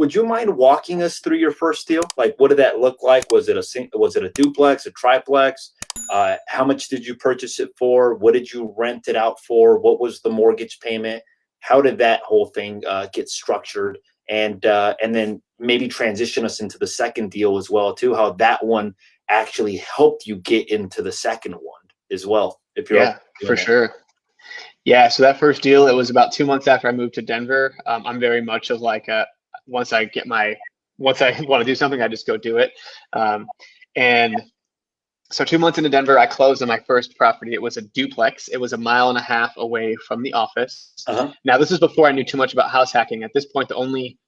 would you mind walking us through your first deal? Like, what did that look like? Was it a duplex, a triplex? How much did you purchase it for? What did you rent it out for? What was the mortgage payment? How did that whole thing get structured? And then maybe transition us into the second deal as well too. How that one actually helped you get into the second one as well. If you're Yeah, for sure. Yeah, so that first deal, it was about 2 months after I moved to Denver. I'm very much of like once I want to do something, I just go do it. And so 2 months into Denver, I closed on my first property. It was a duplex. It was 1.5 miles away from the office. Now, this is before I knew too much about house hacking. At this point, the only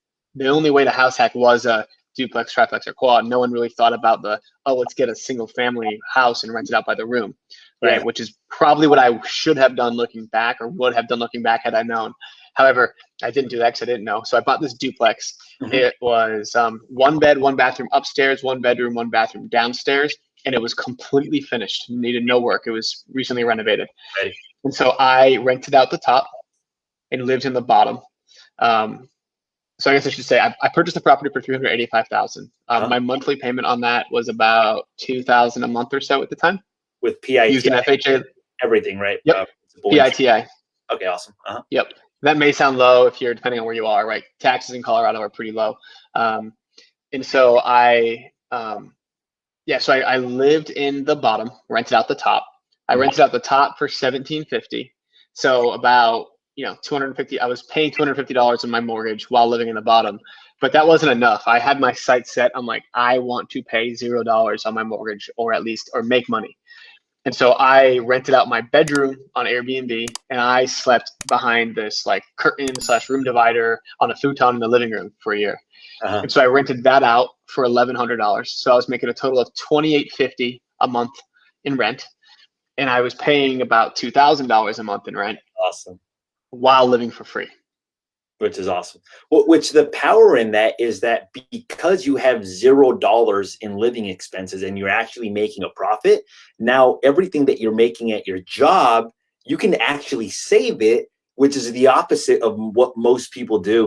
way to house hack was a duplex, triplex, or quad. No one really thought about let's get a single family house and rent it out by the room, right? Yeah. Which is probably what I should have done looking back, or would have done looking back had I known. However, I didn't do that because I didn't know. So I bought this duplex. It was 1 bed, 1 bathroom upstairs, 1 bedroom, 1 bathroom downstairs, and it was completely finished. Needed no work. It was recently renovated. Right. And so I rented out the top and lived in the bottom. So I guess I should say I purchased the property for $385,000. My monthly payment on that was about $2,000 a month or so at the time. With PITI, using FHA, everything, right? Yep. PITI. Okay, awesome. Yep. That may sound low if you're depending on where you are, right? Taxes in Colorado are pretty low, and so I lived in the bottom, rented out the top. I rented out the top for $1,750, so about $250. I was paying $250 in my mortgage while living in the bottom, but that wasn't enough. I had my sights set. I'm like, I want to pay $0 on my mortgage, or make money. And so I rented out my bedroom on Airbnb, and I slept behind this like curtain/room divider on a futon in the living room for a year. And so I rented that out for $1,100. So I was making a total of $2,850 a month in rent, and I was paying about $2,000 a month in rent. Awesome. While living for free. Which is awesome. Which the power in that is that because you have $0 in living expenses and you're actually making a profit, now everything that you're making at your job, you can actually save it, which is the opposite of what most people do.